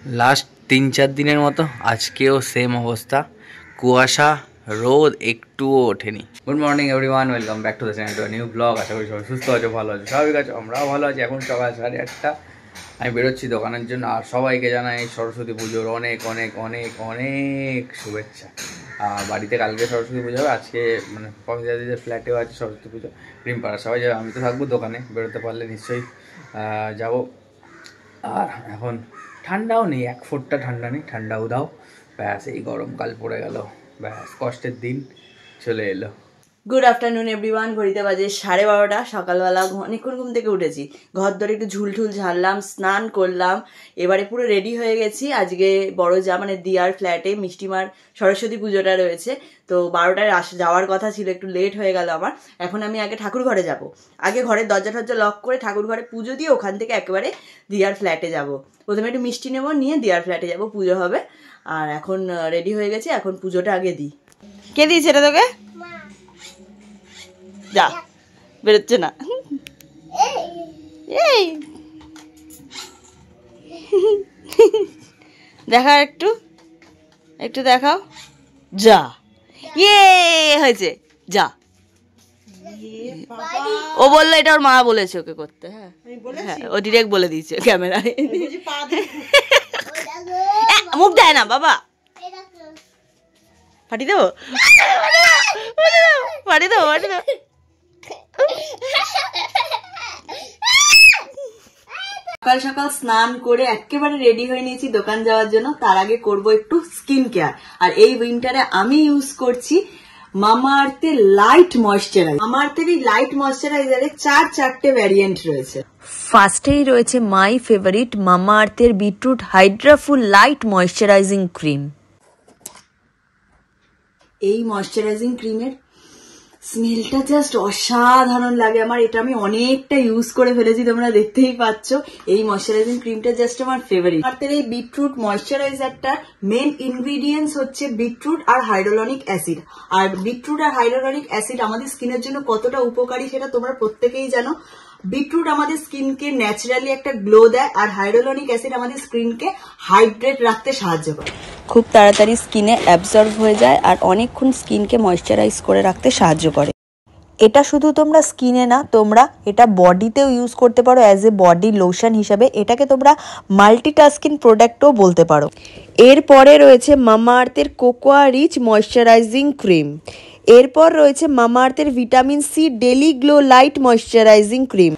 Last 3-4 দিনের মতো আজকেও সেম অবস্থা, কুয়াশা, রোদ একটুও ওঠেনি। Good morning everyone, welcome back to the channel, to new blog. আশা করি সবাই সুস্থ আছো, ভালো আছো, স্বাভাবিক আছো, আমরাও ভালো আছি। এখন সকাল 8:30, আমি বেরোচ্ছি দোকানের জন্য। আর সবাইকে জানাই সরস্বতী পুজোর অনেক অনেক অনেক অনেক শুভেচ্ছা। বাড়িতে কালকে সরস্বতী পুজো হবে, আজকে মানে কক্সবাজারের ফ্ল্যাটেও আছে সরস্বতী পুজো, রিমপাড়া সবাই যাবে। আমি তো থাকবো দোকানে, বেরোতে পারলে নিশ্চয়ই যাবো। আর এখন ঠান্ডাও নেই, এক ফোঁটা ঠান্ডা নেই, ঠান্ডাও দাও, ব্যাস এই গরমকাল পড়ে গেল, ব্যাস কষ্টের দিন চলে এলো। Good afternoon everyone. ঘড়িতে বাজে 12:30। সকালবেলা অনেকক্ষণ ঘুম থেকে উঠেছি, ঘর ধরে একটু ঝুলঠুল ঝাড়লাম, স্নান করলাম, এবারে পুরো রেডি হয়ে গেছি। আজকে বড় যা মানে দিয়ার ফ্ল্যাটে মিষ্টিমার সরস্বতী পুজোটা রয়েছে, তো 12টায় যাওয়ার কথা ছিল, একটু লেট হয়ে গেল আমার। এখন আমি আগে ঠাকুর ঘরে যাব, আগে ঘরের দরজা টরজা লক করে ঠাকুর ঘরে পুজো দিয়ে ওখান থেকে একেবারে দিয়ার ফ্ল্যাটে যাব। প্রথমে একটু মিষ্টি নেবো, নিয়ে দিয়ার ফ্ল্যাটে যাব, পুজো হবে। আর এখন রেডি হয়ে গেছি, এখন পুজোটা আগে দিই। কে দিয়েছে এটা তোকে? যা, বেরোচ্ছে না। এই দেখা, একটু একটু দেখাও। যা, ইয়ে হয়েছে, যা। ও বললো এটা ওর মা বলেছে ওকে করতে। হ্যাঁ হ্যাঁ, ও ডিরেক্ট বলে দিয়েছে ক্যামেরায়। মুখ দেয় না বাবা, ফাটি দেবো, ফাটি দেবো, ফাটি দেবো। সকাল সকাল স্নান করে একেবারে রেডি হয়ে নিয়েছি দোকান যাওয়ার জন্য। তার আগে করব একটু স্কিন কেয়ার। আর এই উইন্টারে আমি ইউজ করছি মামাআর্থের লাইট ময়েশ্চারাইজার। মামাআর্থের এই লাইট ময়েশ্চারাইজারে 4 ভ্যারিয়েন্ট রয়েছে। ফার্স্টেই রয়েছে মাই ফেভারিট মামাআর্থের beetroot hydra full light moisturising cream. এই ময়েশ্চারাইজিং ক্রিমের স্মেলটা জাস্ট অসাধারণ লাগে আমার। এটা আমি অনেকটা ইউজ করে ফেলেছি, তোমরা দেখতেই পাচ্ছ। এই ময়েশ্চারাইজিং ক্রিমটা জাস্ট আমার ফেভারিট। আর এই বিটরুট ময়েশ্চারাইজারটার মেন ইনগ্রিডিয়েন্টস হচ্ছে বিটরুট আর হাইড্রোলনিক অ্যাসিড। আর বিটরুট আর হাইড্রোলনিক অ্যাসিড আমাদের স্কিনের জন্য কতটা উপকারী সেটা তোমরা প্রত্যেকেই জানো। বিটরুট আমাদের স্কিনকে ন্যাচারালি একটা গ্লো দেয়, আর হাইড্রোলনিক অ্যাসিড আমাদের স্কিনকে হাইড্রেট রাখতে সাহায্য করে। খুব তাড়াতাড়ি স্কিনে অ্যাবজর্ব হয়ে যায় আর অনেকক্ষণ স্কিনকে ময়েশ্চারাইজ করে রাখতে সাহায্য করে। এটা শুধু তোমরা স্কিনে না, তোমরা এটা বডিতেও ইউজ করতে পারো অ্যাজ এ বডি লোশন হিসাবে। এটাকে তোমরা মাল্টিটাস্কিং প্রোডাক্টও বলতে পারো। এরপরে রয়েছে মামাআর্থের কোকোয়া রিচ ময়েশ্চারাইজিং ক্রিম। এরপর রয়েছে মামাআর্থের vitamin C daily glow light moisturising cream.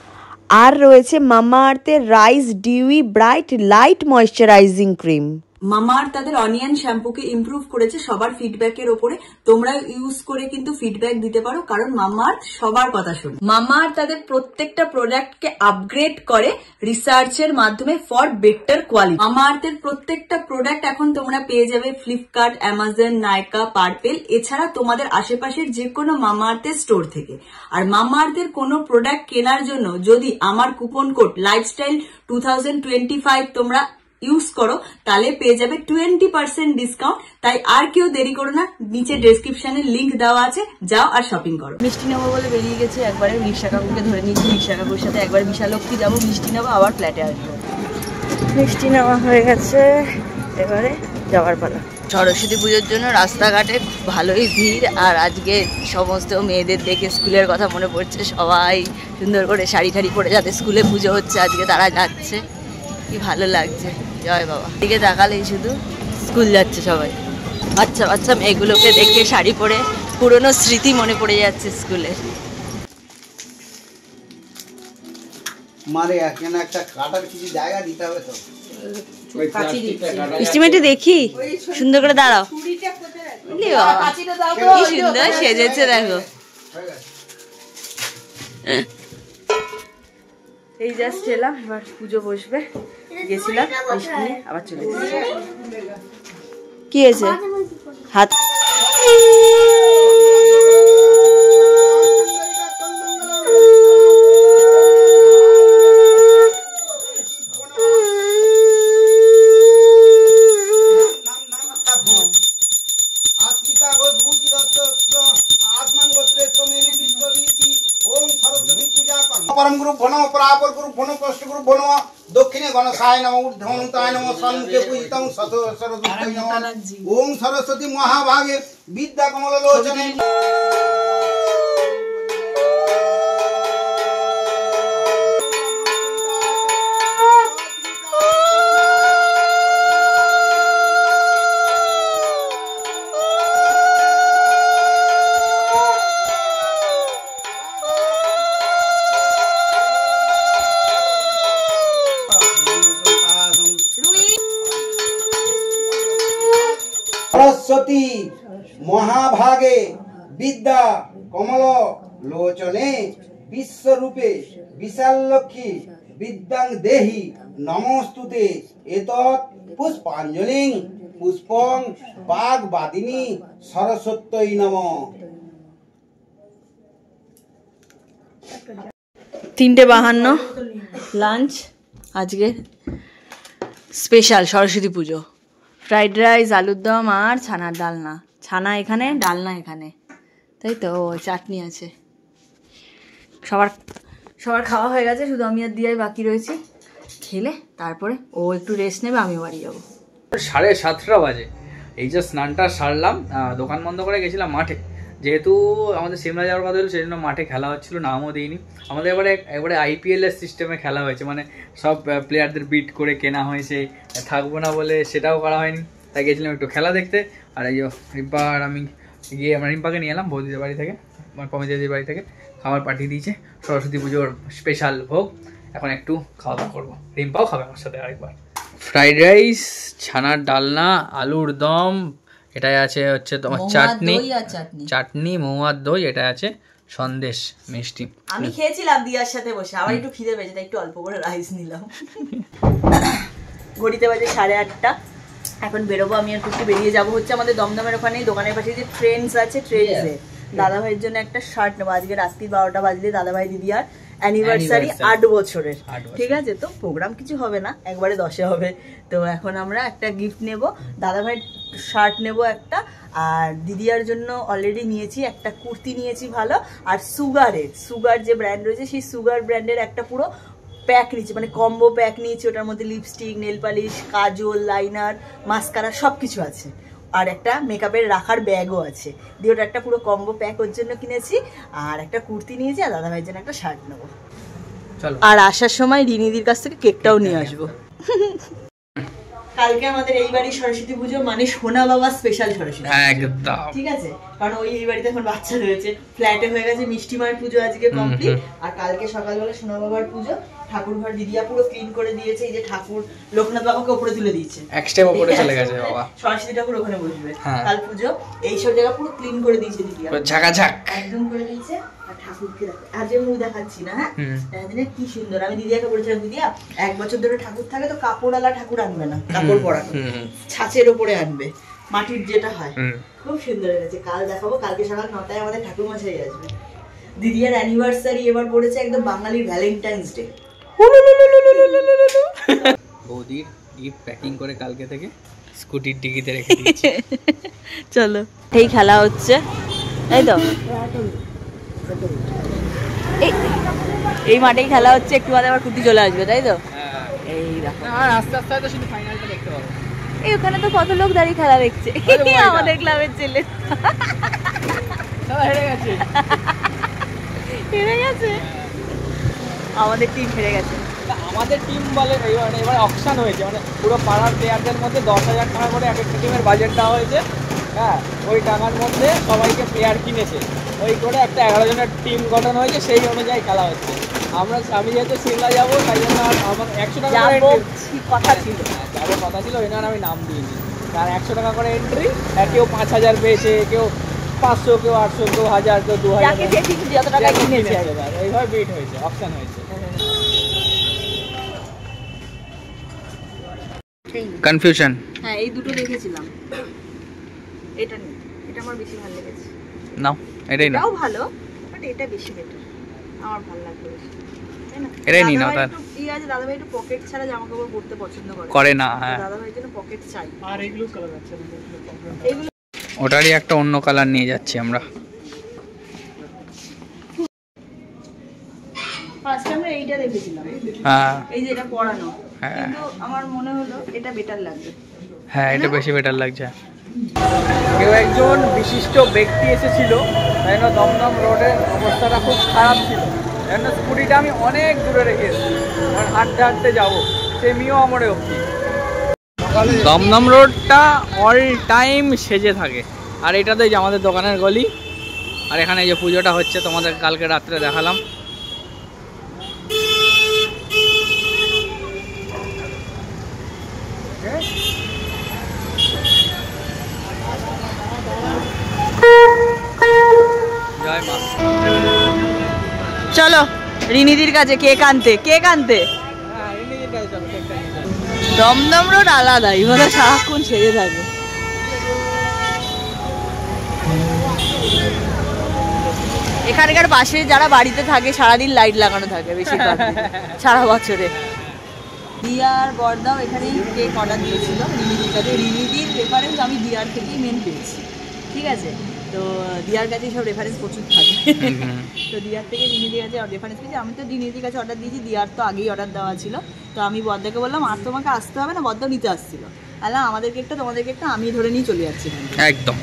আর রয়েছে মামাআর্থের rice dewy bright light moisturising cream. Mamaearth তাদের অনিয়ন শ্যাম্পুকে ইমপ্রুভ করেছে সবার ফিডব্যাকের ওপরে। তোমরা ইউজ করে কিন্তু ফিডব্যাক দিতে পারো, কারণ মামাআর্থ সবার কথা শোনে। মামাআর্থ তাদের প্রত্যেকটা প্রোডাক্টকে আপগ্রেড করে রিসার্চের মাধ্যমে ফর বেটার কোয়ালিটি। মামাআর্থের প্রত্যেকটা প্রোডাক্ট এখন তোমরা পেয়ে যাবে ফ্লিপকার্ট, অ্যামাজন, নাইকা, পার্পেল, এছাড়া তোমাদের আশেপাশের যে কোনো মামাআর্থের স্টোর থেকে। আর মামাআর্থের কোনো প্রোডাক্ট কেনার জন্য যদি আমার কুপন কোড লাইফস্টাইল 2025 তোমরা ইউজ করো, তাহলে পেয়ে যাবে 20% ডিসকাউন্ট। তাই আর কেউ দেরি করো না, নিচে ডেসক্রিপশনে লিংক দেওয়া আছে, যাও আর শপিং করো। মিষ্টি নেবো বলে বেরিয়ে গেছে, একবারে রিক্সা কাকুকে ধরে নিয়েছি। রিক্সা কাকুর সাথে একবার বিশালক্ষী যাবো, মিষ্টি নেবো, আবার ফ্ল্যাটে আসবো। মিষ্টি নেওয়া হয়ে গেছে, এবারে যাওয়ার পালা। সরস্বতী পুজোর জন্য রাস্তাঘাটে ভালোই ভিড়। আর আজকে সমস্ত মেয়েদের দেখে স্কুলের কথা মনে পড়ছে। সবাই সুন্দর করে শাড়ি ঠাড়ি পরে যাতে স্কুলে পুজো হচ্ছে আজকে তারা যাচ্ছে, কি ভালো লাগছে। জয় বাবা, দিকে তাকালেই শুধু স্কুল যাচ্ছে সবাই। বাচ্চা বাচ্চা মেয়েগুলোকে দেখে শাড়ি পরে পুরনো স্মৃতি মনে পড়ে যাচ্ছে স্কুলের। মারে এখানে একটা কাটার কিছু জায়গা দিতে হবে তো। এস্টিমেটে দেখি, সুন্দর করে দাঁড়াও। কি সুন্দর সেজেছে দেখো। এই জাস্ট এলাম, এবার পুজো বসবে। গেছিলাম মিষ্টি নিয়ে, আবার চলে এসেছি। কি হয়েছে হাত? परम गुरु भनो परापर गुरु भनो कष्ट गुरु भनो दक्षिणे গণসায় নমঃ ঊর্ধ্বমন্তায় নমঃ সন্তে পূজিতং সরস্বতী নমঃ ওম সরস্বতী মহাভাগে বিদ্যা কমললোচনে সরস্বতী মহাভাগে বিদ্যা কমল লোচনে বিশ্বরূপে বিশাললক্ষ্মী বিদ্যাং দেহি নমস্তুতে এতৎ পুষ্পাঞ্জলিং পুষ্পং বাগবাদিনী সরস্বত্যই নমঃ। 3:52 লাঞ্চ আজকে স্পেশাল সরস্বতী পুজো। ফ্রাইড রাইস, আলুর দম আর ছানার ডালনা। ছানা এখানে, ডালনা এখানে, তাই তো। ও চাটনি আছে। সবার খাওয়া হয়ে গেছে, শুধু আমি আর দিয়াই বাকি রয়েছি। খেলে তারপরে ও একটু রেস্ট নেবে, আমিও বাড়ি যাবো। 7:30 বাজে। এই যে স্নানটা সারলাম, দোকান বন্ধ করে গেছিলাম মাঠে, যেহেতু আমাদের সিমলা যাওয়ার কথা হলো, সেই জন্য মাঠে খেলা হচ্ছিল, নামও দিইনি। আমাদের এবারে IPL এর সিস্টেমে খেলা হয়েছে, মানে সব প্লেয়ারদের বিট করে কেনা হয়েছে। থাকবো না বলে সেটাও করা হয়নি, তাই গেছিলাম একটু খেলা দেখতে। আর এই রিম্পা আর আমি গিয়ে আমরা রিম্পাকে নিয়ে এলাম বৌদিদের বাড়ি থেকে, আমার কমিদিদের বাড়ি থেকে খাবার পাঠিয়ে দিয়েছে। সরস্বতী পুজোর স্পেশাল ভোগ। এখন একটু খাওয়া দাওয়া করবো, রিম্পাও খাবে আমার সাথে আরেকবার। ফ্রাইড রাইস, ছানার ডালনা, আলুর দম, এটাই আছে হচ্ছে তোমার চাটনি, মহুয়ার দই, এটা আছে সন্দেশ মিষ্টি। আমি খেয়েছিলাম দিয়ার সাথে বসে, আবার একটু খিদে পেয়েছে, তাই একটু অল্প করে রাইস নিলাম। ঘড়িতে বাজে 8:30। এখন বেরোবো, আমি আর একটু বেরিয়ে যাবো হচ্ছে আমাদের দমদমের ওখানে দোকানের পাশে যে ট্রেন্ডস আছে, ট্রেন্ডসে দাদা ভাইয়ের জন্য একটা শার্ট নেবো। আজকে রাত্রি 12টা বাজলে দাদা ভাই দিদি আর অ্যানিভার্সারি 8 বছরের, ঠিক আছে। তো প্রোগ্রাম কিছু হবে না, একবারে 10-এ হবে। তো এখন আমরা একটা গিফট নেব, দাদা ভাই শার্ট নেব একটা, আর দিদিয়ার জন্য অলরেডি নিয়েছি একটা কুর্তি নিয়েছি ভালো, আর সুগার যে ব্র্যান্ড রয়েছে সেই সুগার ব্র্যান্ডের একটা পুরো প্যাক নিয়েছি, মানে কম্বো প্যাক নিয়েছি। ওটার মধ্যে লিপস্টিক, নেল পালিশ, কাজল, লাইনার, মাস্কারা সব কিছু আছে, আর একটা মেকআপের রাখার ব্যাগও আছে। দিয়ে ওটা একটা পুরো কম্বো প্যাক ওর জন্য কিনেছি, আর একটা কুর্তি নিয়েছি, আর দাদা ভাইয়ের জন্য একটা শার্ট নেবো। আর আসার সময় রিনিদির কাছ থেকে কেকটাও নিয়ে আসবো। কালকে আমাদের এই বাড়ির সরস্বতী পুজো মানে সোনা বাবা স্পেশাল সরস্বতী, একদম ঠিক আছে। কারণ এই বাড়িতে এখন বাচ্চা রয়েছে, ফ্ল্যাটে হয়ে গেছে মিষ্টি মায়ের পুজো আজকে কমপ্লিট, আর কালকে সকালবেলা সোনা বাবার পুজো। ঠাকুর ঘর দিদিয়া পুরো ক্লিন করে দিয়েছে, এই যে ঠাকুর লোকনাথ বাবাকে উপরে তুলে দিয়েছে, এক স্টেপ উপরে চলে গেছে বাবা। সরস্বতী ঠাকুর ওখানে বসবে কাল পুজো, এই সব জায়গা পুরো ক্লিন করে দিয়েছে দিদিয়া, ঝাঁকাঝাক একদম করে দিয়েছে। আর ঠাকুরকে দেখো, আজ আমি মুখ দেখাচ্ছি না, হ্যাঁ কি সুন্দর। আমি দিদিয়াকে বলেছিলাম, দিদিয়া 1 বছর ধরে ঠাকুর থাকে তো কাপড়ওয়ালা ঠাকুর আনবে না, কাপড় পরানো ছাঁচের ওপরে আনবে, মাটির যেটা হয়। খুব সুন্দর হয়েছে, কাল দেখাবো। কালকে সকাল 9টায় আমাদের ঠাকুর মশাই আসবে। দিদিয়ার অ্যানিভার্সারি এবার পড়েছে একদম বাঙালির ভ্যালেন্টাইন্স ডে। বৌদির গিফট প্যাকিং করে কালকে থেকে স্কুটির ডিকিতে রেখে দিয়েছি। চলো, এই খেলা হচ্ছে, তাই তো এই মাঠেই খেলা হচ্ছে। একটু বাদে আবার কুটি চলে আসবে, তাই তো। এই দেখো, আর আস্তে আস্তে হয়তো শুধু ফাইনালটা দেখতে পাবো। এই ওখানে তো কত লোক দাঁড়িয়ে খেলা দেখছে, আমাদের ক্লাবের ছেলে হেরে গেছে, আমাদের টিম হেরে গেছে। আমাদের টিম বলে এবার অকশন হয়েছে, মানে পুরো পাড়ার প্লেয়ারদের মধ্যে 10,000 টাকা করে এক একটা টিমের বাজেট দেওয়া হয়েছে। হ্যাঁ, ওই টাকার মধ্যে সবাইকে প্লেয়ার কিনেছে, ওই করে একটা 11 জনের টিম গঠন হয়েছে, সেই অনুযায়ী খেলা হচ্ছে। আমি যেহেতু সিমলা যাবো, তাই জন্য আমার 100 টাকা কথা ছিল, যাবো কথা ছিল, ওই জন্য আমি নাম দিইনি। আর 100 টাকা করে এন্ট্রি, কেউ 5,000 পেয়েছে, কেউ 500, কেউ 800, কেউ 1000, কেউ 2000, যত টাকা কিনেছে এইভাবে বিট হয়েছে, অপশন হয়েছে। কনফিউশন। হ্যাঁ, এই দুটো দেখেছিলাম, এটা নেই, এটা আমার বেশি ভালো লেগেছে। নাও, এটাই নাও। এটাও ভালো, বাট এটা বেশি বেটার, আমার ভালো লাগবে বেশি, তাই না। এটাই নিই নাও। তার এই আছে, দাদা ভাই একটু পকেট ছাড়া জামা কাপড় পরতে পছন্দ করে না। হ্যাঁ, দাদা ভাইয়ের জন্য পকেট চাই। আর এগুলো কালার আছে, এগুলো ওটারই একটা অন্য কালার নিয়ে যাচ্ছি আমরা। ফার্স্ট আমরা এইটা দেখেছিলাম, হ্যাঁ এই যে এটা পড়ানো, হ্যাঁ। কিন্তু আমার মনে হলো এটা বেটার লাগবে। হ্যাঁ এটা বেশি বেটার লাগছে। কেউ একজন বিশিষ্ট ব্যক্তি এসেছিল, তাই না, দমদম রোডের অবস্থাটা খুব খারাপ ছিল, তাই জন্য স্কুটিটা আমি অনেক দূরে রেখে এসেছি, আর হাঁটতে হাঁটতে যাবো সেই মিও আমরে অবধি। দমদম রোডটা অল টাইম সেজে থাকে, আর এটাতেই যে আমাদের দোকানের গলি, আর এখানে যে পুজোটা হচ্ছে তোমাদের কালকে রাত্রে দেখালাম। জয় মা। চলো রিনিদির কাছে কেক আনতে, কেক আনতে। দমদম রোড আলাদাই, ওরা সারাক্ষণ সেজে থাকে। এখানকার পাশে যারা বাড়িতে থাকে সারাদিন লাইট লাগানো থাকে বেশিরভাগ সারা বছরে। দিয়ার বর্দাও এখানে কেক অর্ডার দিয়েছিল রিনিদির কাছে। রিনিদির রেফারেন্স আমি দিয়ার থেকেই মেন পেয়েছি, ঠিক আছে। তো দিয়ার কাছে সব রেফারেন্স প্রচুর থাকে, তো দিয়ার থেকে রিনিদির কাছে রেফারেন্স পেয়েছি। আমি তো রিনিদির কাছে অর্ডার দিয়েছি, দিয়ার তো আগেই অর্ডার দেওয়া ছিল। তো আমি বর্দাকে বললাম আর তোমাকে আসতে হবে না, বর্দাও নিতে আসছিল। আল্লাহ আমাদের কেকটা তোমাদের কেকটা আমি ধরে নিয়ে চলে যাচ্ছি, একদম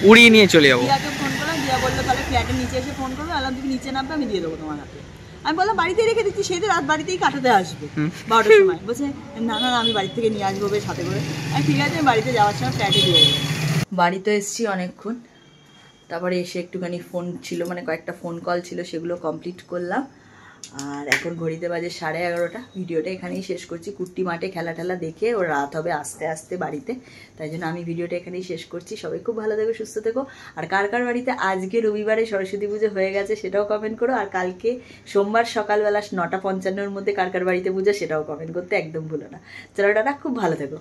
উড়িয়ে নিয়ে চলে যাবো। দিয়াকে ফোন করলাম, দিয়া বললো তাহলে ফ্ল্যাটের নিচে এসে ফোন করবে। আল্লাহ তুমি নিচে নামবে, আমি দিয়ে দেবো তোমার হাতে। আমি বললাম বাড়িতেই রেখে দিচ্ছি, সেই তো রাত বাড়িতেই কাটাতে আসবে 12টার সময়। বলছে না না আমি বাড়ি থেকে নিয়ে আসবো বেশ সাথে করে। আমি ঠিক আছে, বাড়িতে যাওয়ার সময় ফ্ল্যাটে দিয়ে দেবো। বাড়িতে এসেছি অনেকক্ষণ, তারপরে এসে একটুখানি ফোন ছিল, মানে কয়েকটা ফোন কল ছিল, সেগুলো কমপ্লিট করলাম। আর এখন ঘড়িতে বাজে 11:30। ভিডিওটা এখানেই শেষ করছি। কুট্টি মাঠে খেলা টেলা দেখে ওর রাত হবে আস্তে আস্তে বাড়িতে, তাই জন্য আমি ভিডিওটা এখানেই শেষ করছি। সবাই খুব ভালো থেকো, সুস্থ থেকো। আর কার কার বাড়িতে আজকে রবিবারে সরস্বতী পুজো হয়ে গেছে সেটাও কমেন্ট করো। আর কালকে সোমবার সকালবেলা 9:55-র মধ্যে কার কার বাড়িতে পুজো সেটাও কমেন্ট করতে একদম ভুলো না। চলো টাটা, খুব ভালো থেকো।